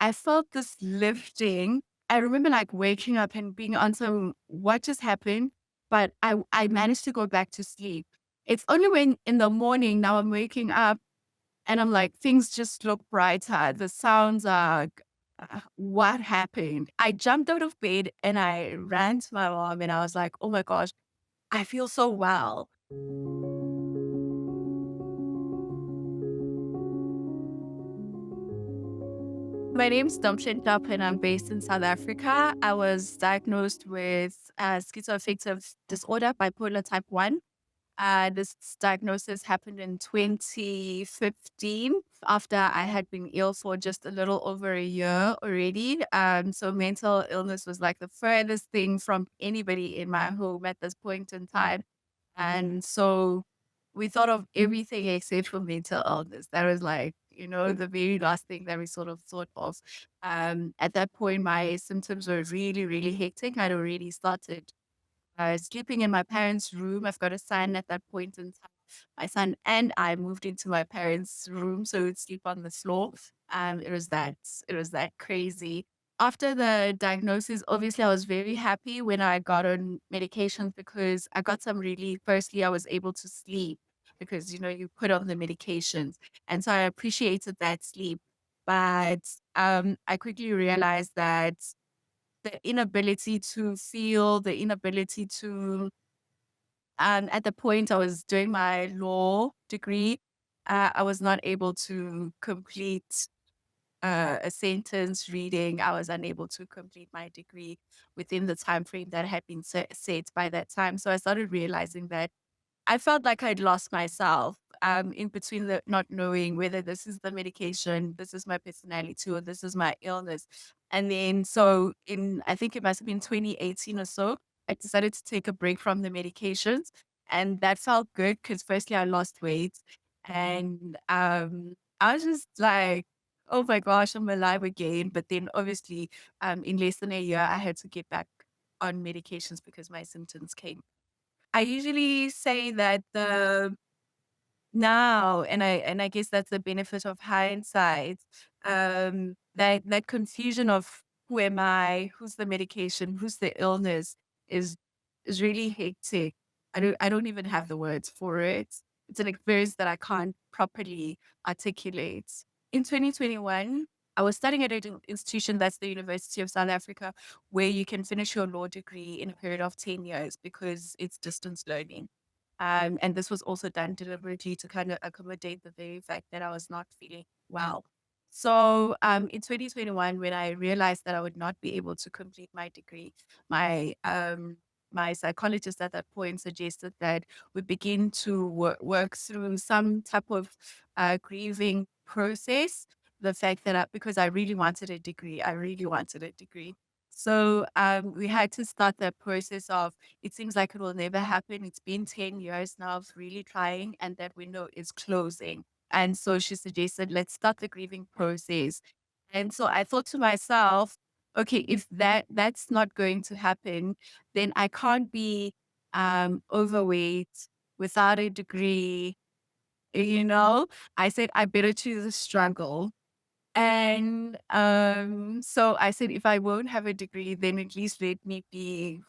I felt this lifting. I remember like waking up and being on some, what just happened? But I managed to go back to sleep. It's only when in the morning now I'm waking up and I'm like, things just look brighter. The sounds are, what happened? I jumped out of bed and I ran to my mom and I was like, oh my gosh, I feel so well. My name's Nhlapho and I'm based in South Africa. I was diagnosed with schizoaffective disorder, bipolar type 1. This diagnosis happened in 2015 after I had been ill for just a little over a year already. So mental illness was like the furthest thing from anybody in my home at this point in time. And so we thought of everything except for mental illness. That was like, the very last thing that we sort of thought of. At that point, my symptoms were really, really hectic. I'd already started sleeping in my parents' room. I've got a son at that point in time. My son and I moved into my parents' room, so we'd sleep on the floor. It was that crazy. After the diagnosis, obviously, I was very happy when I got on medications because I got some relief. Firstly, I was able to sleep because you put on the medications, and so I appreciated that sleep. But I quickly realized that the inability to feel, the inability to, at the point I was doing my law degree, I was not able to complete a sentence reading. I was unable to complete my degree within the time frame that had been set by that time. So I started realizing that I felt like I'd lost myself in between the not knowing whether this is the medication, this is my personality, or this is my illness. And then, so I think it must have been 2018 or so, I decided to take a break from the medications. And that felt good because, firstly, I lost weight. And I was just like, oh my gosh, I'm alive again. But then, obviously, in less than a year, I had to get back on medications because my symptoms came. I usually say that and I guess that's the benefit of hindsight, that confusion of who am I, who's the medication, who's the illness is is really hectic. I don't even have the words for it. It's an experience that I can't properly articulate. In 2021, I was studying at an institution that's the University of South Africa, where you can finish your law degree in a period of 10 years because it's distance learning. And this was also done deliberately to kind of accommodate the very fact that I was not feeling well. So in 2021, when I realized that I would not be able to complete my degree, my my psychologist at that point suggested that we begin to work through some type of grieving process. The fact that because I really wanted a degree, I really wanted a degree. So we had to start that process of, it seems like it will never happen. It's been 10 years now of really trying, and that window is closing. And so she suggested, let's start the grieving process. And so I thought to myself, okay, if that's not going to happen, then I can't be overweight without a degree. You know, I said I better choose a struggle. And so I said, if I won't have a degree, then at least let me be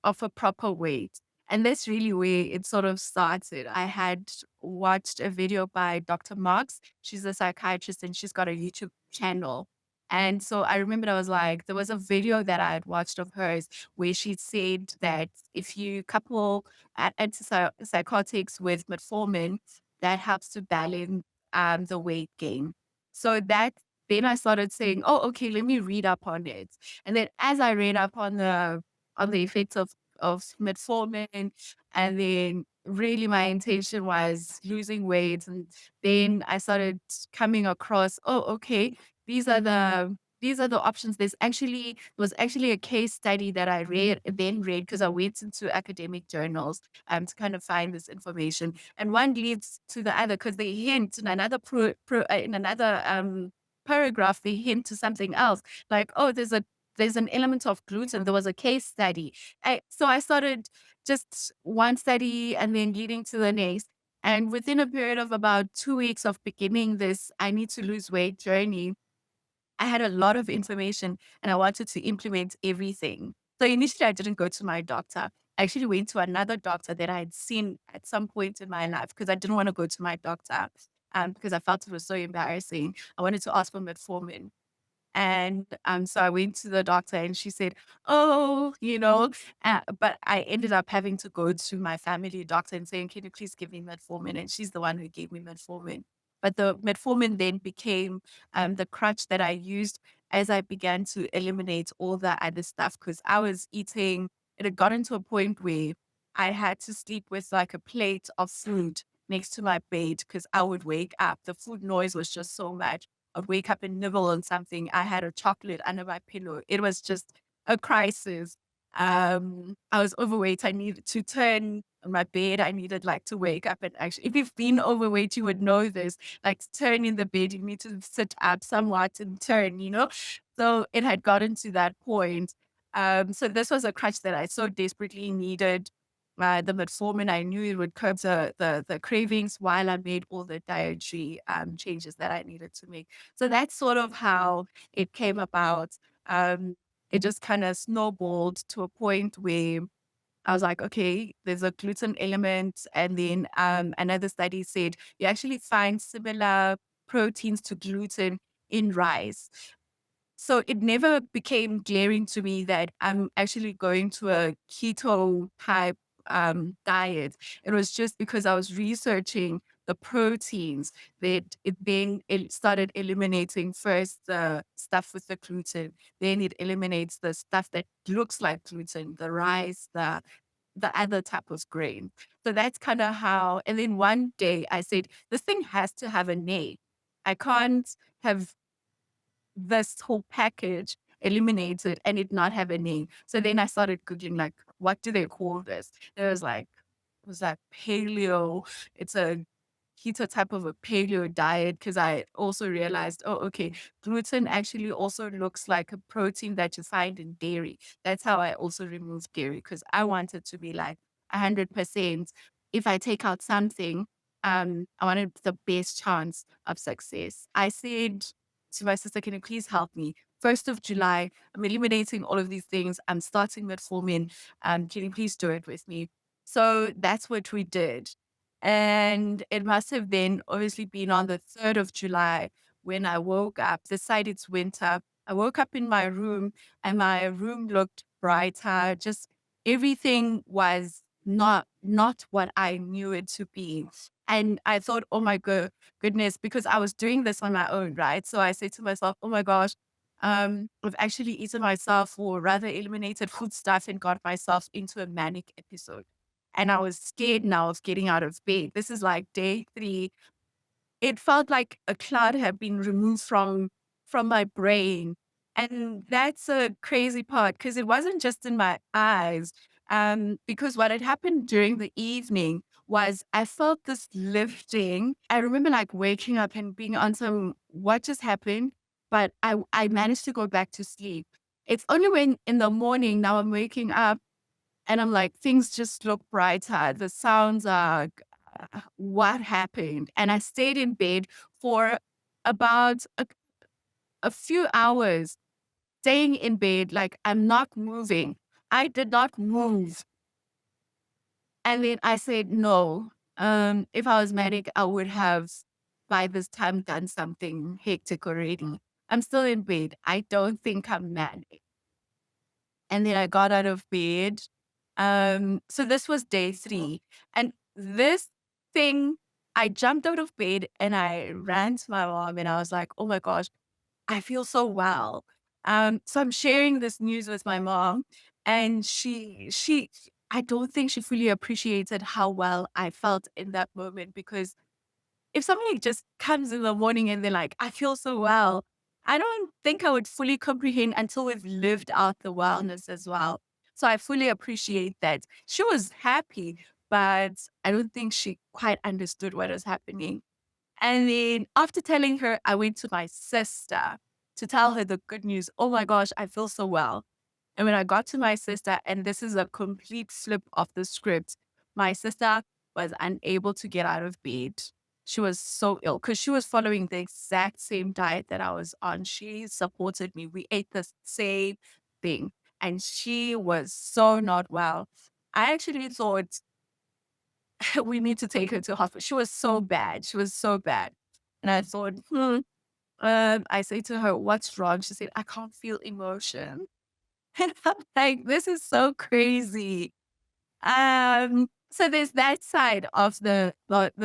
of a proper weight. And that's really where it sort of started. I had watched a video by Dr. Marks. She's a psychiatrist and she's got a YouTube channel. And so I remembered, I was like, there was a video that I had watched of hers where she said that if you couple antipsychotics with metformin, that helps to balance the weight gain. So then I started saying, oh, okay, let me read up on it. And then as I read up on the effects of metformin, and then really my intention was losing weight. And then I started coming across, oh, okay, these are the options. Was actually a case study that I read because I went into academic journals to kind of find this information. And one leads to the other because they hint in another in another paragraph, they hint to something else. Like, oh, there's an element of gluten. There was a case study. So I started just one study and then leading to the next. And within a period of about 2 weeks of beginning this I need to lose weight journey, I had a lot of information and I wanted to implement everything. So initially, I didn't go to my doctor. I actually went to another doctor that I had seen at some point in my life because I didn't want to go to my doctor because I felt it was so embarrassing. I wanted to ask for metformin. And so I went to the doctor and she said, oh, but I ended up having to go to my family doctor and saying, can you please give me metformin? And she's the one who gave me metformin. But the metformin then became the crutch that I used as I began to eliminate all the other stuff because I was eating, it had gotten to a point where I had to sleep with like a plate of food next to my bed because I would wake up. The food noise was just so much. I'd wake up and nibble on something. I had a chocolate under my pillow. It was just a crisis. I was overweight. I needed to turn on my bed. I needed like to wake up and actually, if you've been overweight, you would know this. Like to turn in the bed, you need to sit up somewhat and turn. So it had gotten to that point. So this was a crutch that I so desperately needed. The metformin, I knew it would curb the cravings while I made all the dietary changes that I needed to make. So that's sort of how it came about. It just kind of snowballed to a point where I was like, okay, there's a gluten element. And then another study said you actually find similar proteins to gluten in rice. So it never became glaring to me that I'm actually going to a keto type diet. It was just because I was researching the proteins that it started eliminating first the stuff with the gluten. Then it eliminates the stuff that looks like gluten, the rice, the other type of grain. So that's kind of how, and then one day I said, this thing has to have a name. I can't have this whole package eliminated and it not have a name. So then I started Googling, like, what do they call this? There was like, it was like paleo. It's a keto type of a paleo diet because I also realized, oh, okay, gluten actually also looks like a protein that you find in dairy. That's how I also removed dairy because I wanted to be like 100%. If I take out something, I wanted the best chance of success. I said to my sister, can you please help me? 1st of July, I'm eliminating all of these things. I'm starting metformin. Can you please do it with me? So that's what we did. And it must have then obviously been on the 3rd of July when I woke up, decided it's winter. I woke up in my room and my room looked brighter. Just everything was not what I knew it to be. And I thought, oh my goodness, because I was doing this on my own, right? So I said to myself, oh my gosh, I've actually eaten myself or rather eliminated food stuff and got myself into a manic episode. And I was scared now of getting out of bed. This is like day 3. It felt like a cloud had been removed from my brain. And that's a crazy part because it wasn't just in my eyes. Because what had happened during the evening was I felt this lifting. I remember like waking up and being on some what just happened, but I managed to go back to sleep. It's only when in the morning now I'm waking up and I'm like, things just look brighter. The sounds are, what happened? And I stayed in bed for about a few hours, staying in bed, like I'm not moving. I did not move. And then I said, no, if I was medic, I would have by this time done something hectic already. I'm still in bed. I don't think I'm manic. And then I got out of bed. So this was day 3. And this thing, I jumped out of bed and I ran to my mom and I was like, oh my gosh, I feel so well. So I'm sharing this news with my mom and I don't think she fully appreciated how well I felt in that moment because if somebody just comes in the morning and they're like, I feel so well, I don't think I would fully comprehend until we've lived out the wellness as well. So I fully appreciate that. She was happy, but I don't think she quite understood what was happening. And then after telling her, I went to my sister to tell her the good news. Oh my gosh, I feel so well. And when I got to my sister, and this is a complete flip of the script, my sister was unable to get out of bed. she was so ill because she was following the exact same diet that I was on. She supported me. We ate the same thing, and she was so not well. I actually thought we need to take her to hospital. She was so bad. She was so bad. And I thought, I say to her, what's wrong? She said, I can't feel emotion. And I'm like, this is so crazy. So there's that side of the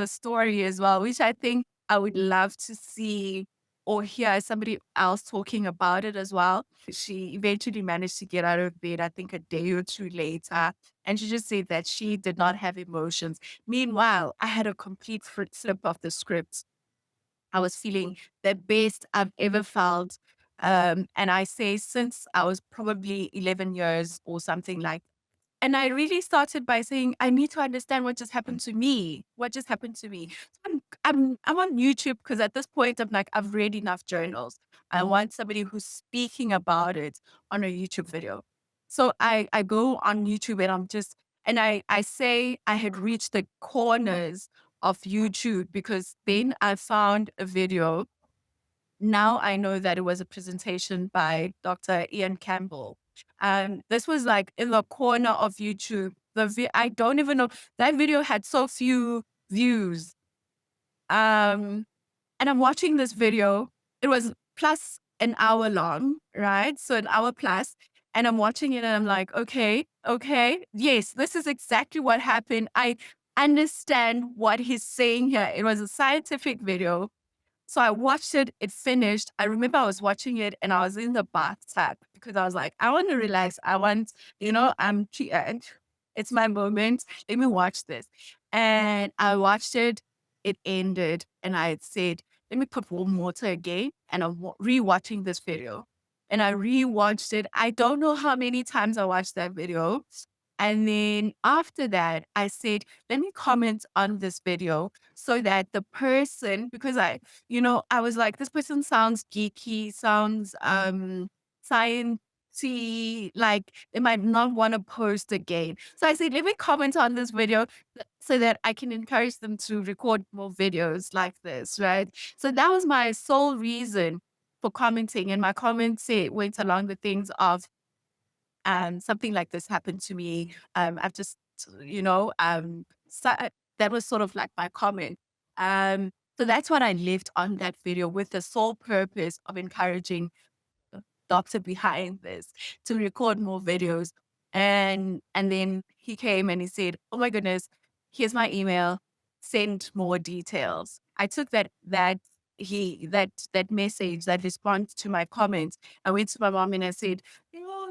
story as well, which I think I would love to see or hear somebody else talking about it as well. She eventually managed to get out of bed, I think a day or two later, and she just said that she did not have emotions. Meanwhile, I had a complete flip of the script. I was feeling the best I've ever felt. And I say since I was probably 11 years or something like, and I really started by saying, I need to understand what just happened to me. What just happened to me? So I'm on YouTube because at this point I'm like, I've read enough journals. I want somebody who's speaking about it on a YouTube video. So I go on YouTube and I say I had reached the corners of YouTube because then I found a video. Now I know that it was a presentation by Dr. Ian Campbell. This was like in the corner of YouTube. I don't even know, that video had so few views. And I'm watching this video. It was plus an hour long, right? So an hour plus. And I'm watching it and I'm like, okay, yes, this is exactly what happened. I understand what he's saying here. It was a scientific video. So I watched it, it finished. I remember I was watching it and I was in the bathtub because I was like, I want to relax. I'm cheated. It's my moment. Let me watch this. And I watched it, it ended, and I had said, let me put warm water again. And I'm rewatching this video. And I rewatched it. I don't know how many times I watched that video. And then after that, I said, let me comment on this video so that the person, because I was like, this person sounds geeky, sounds sciencey, like they might not want to post again. So I said, let me comment on this video so that I can encourage them to record more videos like this, right? So that was my sole reason for commenting. And my comment went along the things of something like this happened to me. I've just, that was sort of like my comment. So that's what I left on that video with the sole purpose of encouraging the doctor behind this to record more videos. And then he came and he said, oh my goodness, here's my email, send more details. I took that message, that response to my comments. I went to my mom and I said,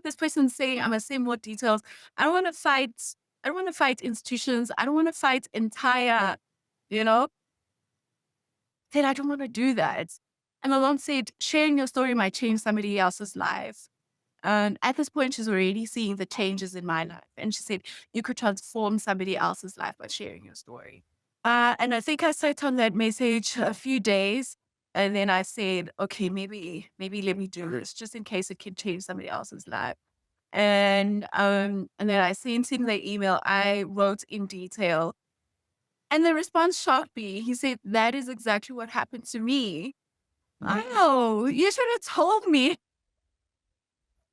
this person's saying I must send more details. I don't want to fight. I don't want to fight institutions. I don't want to fight entire, you know, said, I don't want to do that. And my mom said, sharing your story might change somebody else's life. And at this point, she's already seeing the changes in my life. And she said, you could transform somebody else's life by sharing your story. And I think I sat on that message a few days. And then I said, okay, maybe let me do this just in case it can change somebody else's life. And then I sent him the email. I wrote in detail. And the response shocked me. He said, that is exactly what happened to me. Oh, you should have told me.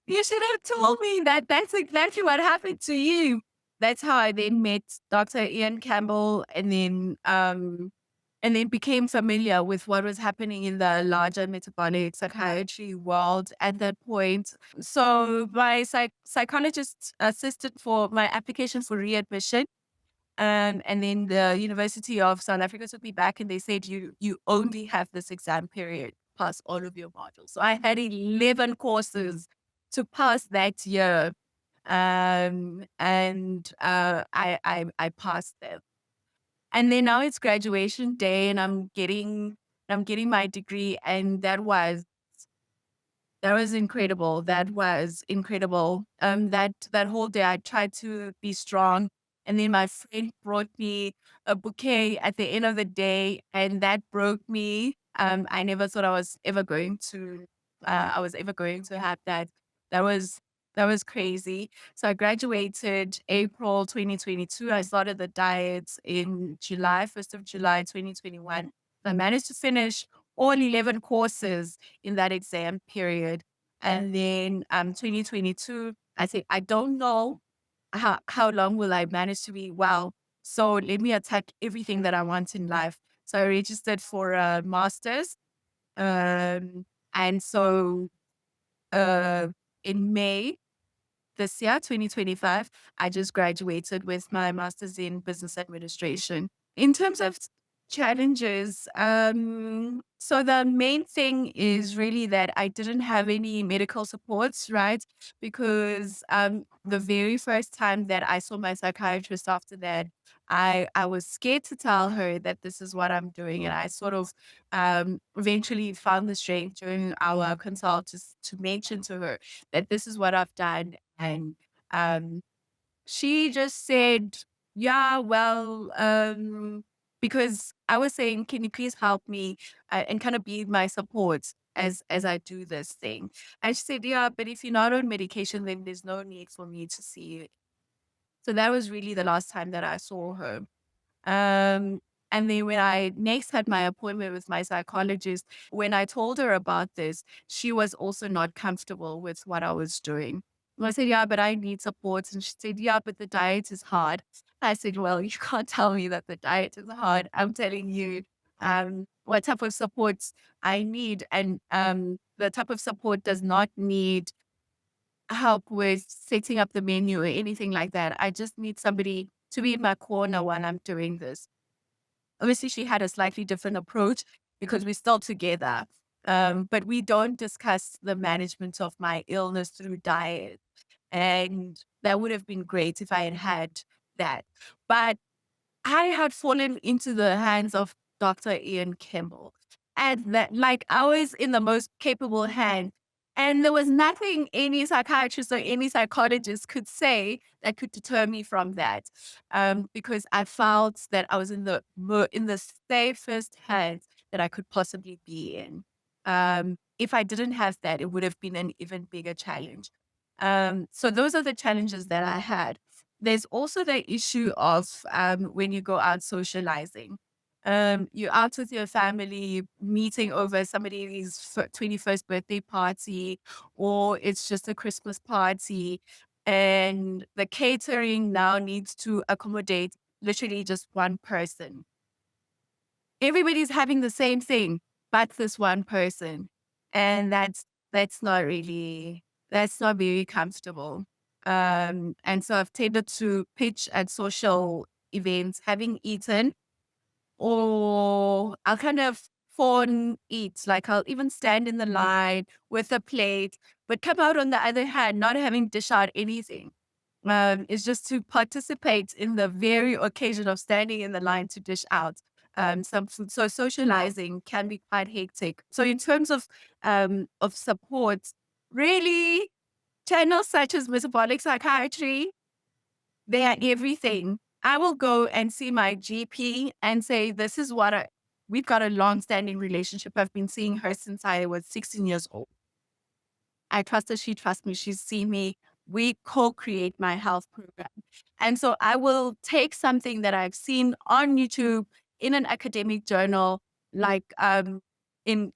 You should have told me that that's exactly what happened to you. That's how I then met Dr. Ian Campbell and then became familiar with what was happening in the larger metabolic psychiatry world at that point. So my psychologist assisted for my application for readmission. And then the University of South Africa took me back and they said, you only have this exam period, pass all of your modules. So I had 11 courses to pass that year. I passed them. And then now it's graduation day and I'm getting my degree. And that was incredible. That was incredible. That whole day I tried to be strong. And then my friend brought me a bouquet at the end of the day, and that broke me. I never thought I was ever going to have that. That was That was crazy. So I graduated April 2022. I started the diet in July, 1st of July 2021. I managed to finish all 11 courses in that exam period. And then 2022, I said, I don't know how long will I manage to be well. So let me attack everything that I want in life. So I registered for a master's. And so uh, in May this year, 2025, I just graduated with my master's in business administration. In terms of challenges, so the main thing is really that I didn't have any medical supports, right? Because the very first time that I saw my psychiatrist after that, I was scared to tell her that this is what I'm doing. And I sort of eventually found the strength during our consult to mention to her that this is what I've done. And um, she just said, yeah, well, because I was saying, can you please help me and kind of be my support as I do this thing? And she said, yeah, but if you're not on medication, then there's no need for me to see you. So that was really the last time that I saw her. Um, and then when I next had my appointment with my psychologist, when I told her about this, she was also not comfortable with what I was doing. And I said, yeah, but I need support. And she said, yeah, but the diet is hard. I said, well, you can't tell me that the diet is hard. I'm telling you what type of support I need. And the type of support does not need help with setting up the menu or anything like that. I just need somebody to be in my corner while I'm doing this. Obviously, she had a slightly different approach because we're still together. But we don't discuss the management of my illness through diet. And that would have been great if I had had that. But I had fallen into the hands of Dr. Ian Kimball. And that, like, I was in the most capable hand. And there was nothing any psychiatrist or any psychologist could say that could deter me from that. Because I felt that I was in the safest hands that I could possibly be in. If I didn't have that, it would have been an even bigger challenge. So those are the challenges that I had. There's also the issue of when you go out socializing. You're out with your family, meeting over somebody's 21st birthday party, or it's just a Christmas party. And the catering now needs to accommodate literally just one person. Everybody's having the same thing, but this one person. And that's not really that's not very comfortable. And so I've tended to pitch at social events, having eaten, or I'll kind of fawn eat. Like I'll even stand in the line with a plate, but come out on the other hand, not having dish out anything. Is just to participate in the very occasion of standing in the line to dish out some food. So socializing can be quite hectic. So in terms of support, really channels such as metabolic psychiatry, they are everything. I will go and see my GP and say, this is what we've got a long-standing relationship. I've been seeing her since I was 16 years old. I trust her. She trusts me. She's seen me. We co-create my health program. And so I will take something that I've seen on YouTube in an academic journal, like in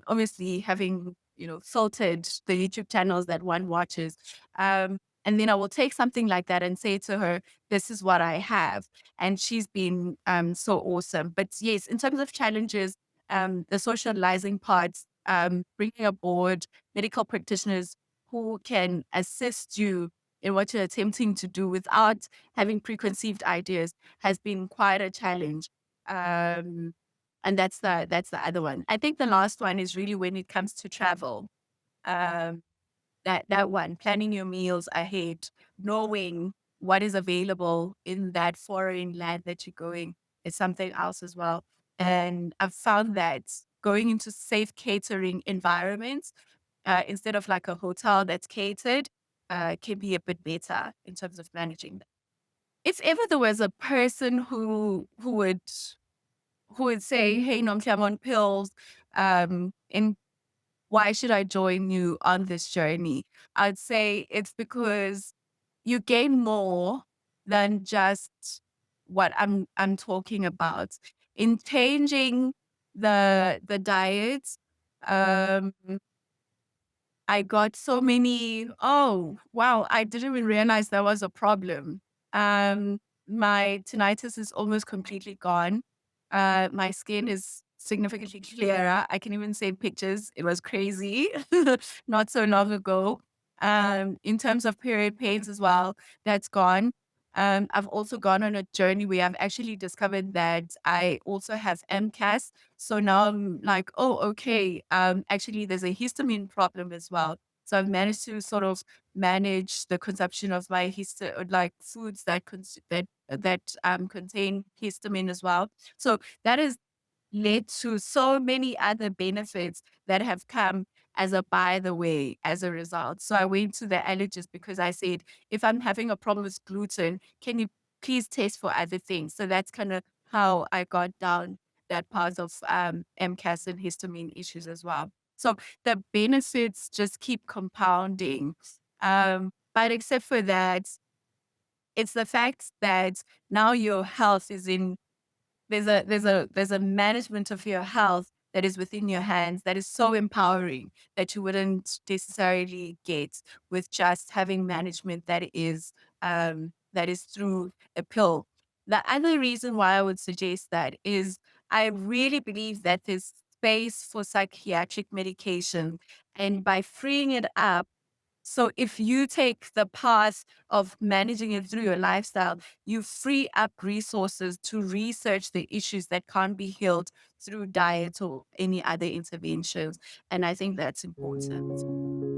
obviously having, filtered the YouTube channels that one watches. And then I will take something like that and say to her, this is what I have. And she's been so awesome. But yes, in terms of challenges, the socializing parts, bringing aboard medical practitioners who can assist you in what you're attempting to do without having preconceived ideas has been quite a challenge. And that's the other one. I think the last one is really when it comes to travel. Um, that one, planning your meals ahead, knowing what is available in that foreign land that you're going is something else as well. And I've found that going into safe catering environments instead of like a hotel that's catered can be a bit better in terms of managing that. If ever there was a person who would say, "Hey, Nomhle, I'm on pills," and why should I join you on this journey? I'd say it's because you gain more than just what I'm talking about. In changing the diet, um, I got so many, oh, wow, I didn't even realize that was a problem. My tinnitus is almost completely gone. My skin is significantly clearer. I can even send pictures. It was crazy not so long ago. In terms of period pains as well, that's gone. I've also gone on a journey where I've actually discovered that I also have MCAS. So now I'm like, oh, okay. Actually, there's a histamine problem as well. So I've managed to sort of manage the consumption of my like foods that contain histamine as well. So that is led to so many other benefits that have come as a by the way as a result. So I went to the allergist because I said, if I'm having a problem with gluten, can you please test for other things? So that's kind of how I got down that part of MCAS and histamine issues as well. So the benefits just keep compounding. But except for that, it's the fact that now your health is in there's a management of your health that is within your hands that is so empowering that you wouldn't necessarily get with just having management that is through a pill. The other reason why I would suggest that is I really believe that there's space for psychiatric medication, and by freeing it up, so if you take the path of managing it through your lifestyle, you free up resources to research the issues that can't be healed through diet or any other interventions. And I think that's important.